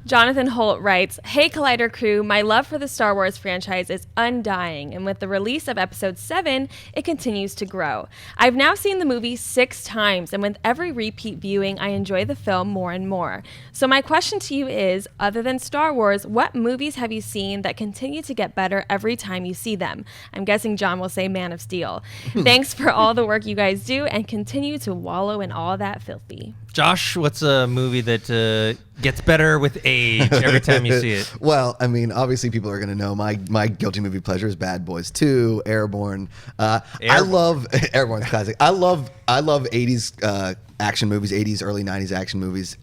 Jonathan Holt writes, "Hey Collider crew, my love for the Star Wars franchise is undying, and with the release of Episode 7, it continues to grow. I've now seen the movie 6 times, and with every repeat viewing, I enjoy the film more and more. So my question to you is, other than Star Wars, what movies have you seen that continue to get better every time you see them?" I'm guessing John will say Man of Steel. Thanks for all the work you guys do, and continue to wallow in all that filthy. Josh, what's a movie that gets better with age every time you see it? Well, I mean, obviously people are going to know my guilty movie pleasure is Bad Boys 2, Airborne. I love Airborne's classic. I love 80s action movies, 80s, early 90s action movies.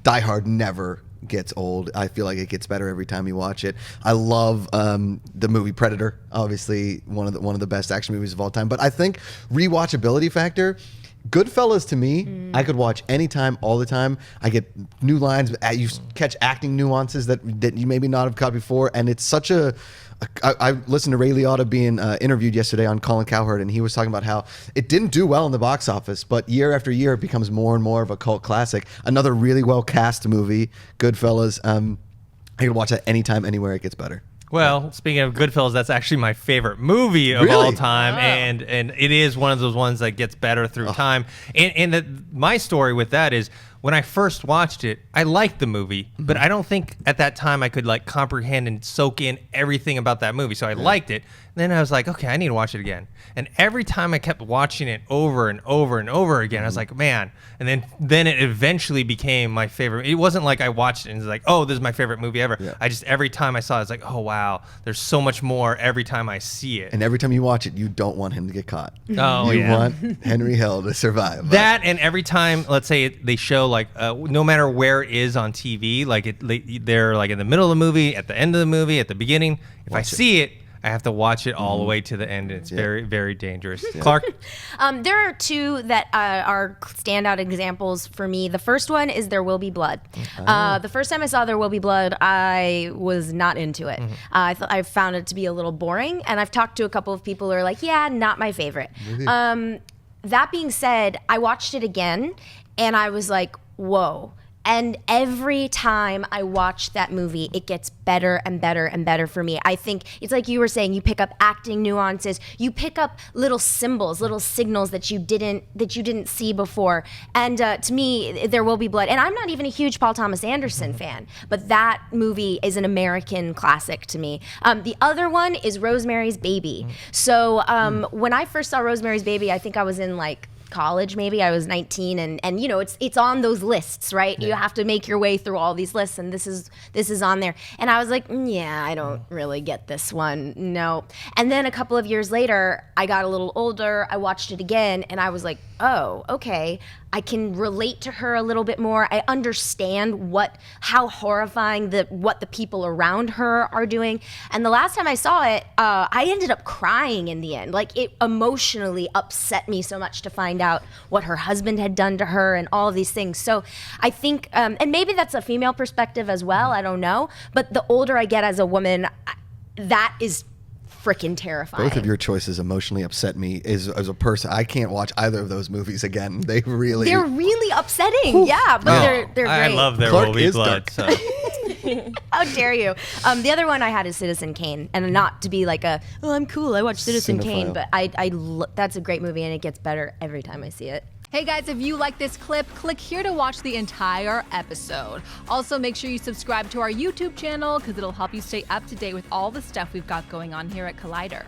Die Hard never gets old. I feel like it gets better every time you watch it. I love the movie Predator, obviously one of the best action movies of all time. But I think rewatchability factor, Goodfellas to me, I could watch anytime, all the time. I get new lines. You catch acting nuances that you maybe not have caught before, and it's such a. I listened to Ray Liotta being interviewed yesterday on Colin Cowherd, and he was talking about how it didn't do well in the box office, but year after year it becomes more and more of a cult classic. Another really well cast movie, Goodfellas. I could watch that anytime, anywhere. It gets better. Well, speaking of Goodfellas, that's actually my favorite movie of all time, and it is one of those ones that gets better through time. And my story with that is, when I first watched it, I liked the movie, but I don't think at that time I could like comprehend and soak in everything about that movie. So I liked it. And then I was like, okay, I need to watch it again. And every time I kept watching it over and over and over again, I was like, man. And then it eventually became my favorite. It wasn't like I watched it and was like, oh, this is my favorite movie ever. Yeah. I just, every time I saw it, I was like, oh, wow, there's so much more every time I see it. And every time you watch it, you don't want him to get caught. Oh, you want Henry Hill to survive. That, and every time, let's say they show like, no matter where it is on TV, like they're like in the middle of the movie, at the end of the movie, at the beginning. If I see it, I have to watch it all the way to the end. It's very, very dangerous. Clark? There are 2 that are standout examples for me. The first one is There Will Be Blood. The first time I saw There Will Be Blood, I was not into it. I found it to be a little boring, and I've talked to a couple of people who are like, yeah, not my favorite. Really? That being said, I watched it again, and I was like, whoa. And every time I watch that movie, it gets better and better and better for me. I think it's like you were saying, you pick up acting nuances, you pick up little symbols, little signals that you didn't see before. And to me, There Will Be Blood. And I'm not even a huge Paul Thomas Anderson fan, but that movie is an American classic to me. The other one is Rosemary's Baby. So when I first saw Rosemary's Baby, I think I was in like college, maybe I was 19, and you know, it's on those lists, right? You have to make your way through all these lists, and this is on there. And I was like, yeah, I don't really get this one, no. And then a couple of years later, I got a little older, I watched it again, and I was like, oh, okay, I can relate to her a little bit more. I understand how horrifying what the people around her are doing. And the last time I saw it, I ended up crying in the end. Like, it emotionally upset me so much to find out what her husband had done to her and all of these things. So I think, and maybe that's a female perspective as well, I don't know. But the older I get as a woman, that is freaking terrifying. Both of your choices emotionally upset me as a person. I can't watch either of those movies again. They're really upsetting. Yeah, but they're great. I love There Will Be Blood. So. How dare you? The other one I had is Citizen Kane, and not to be like I'm cool, I watch Citizen Kane, but that's a great movie, and it gets better every time I see it. Hey guys, if you like this clip, click here to watch the entire episode. Also, make sure you subscribe to our YouTube channel because it'll help you stay up to date with all the stuff we've got going on here at Collider.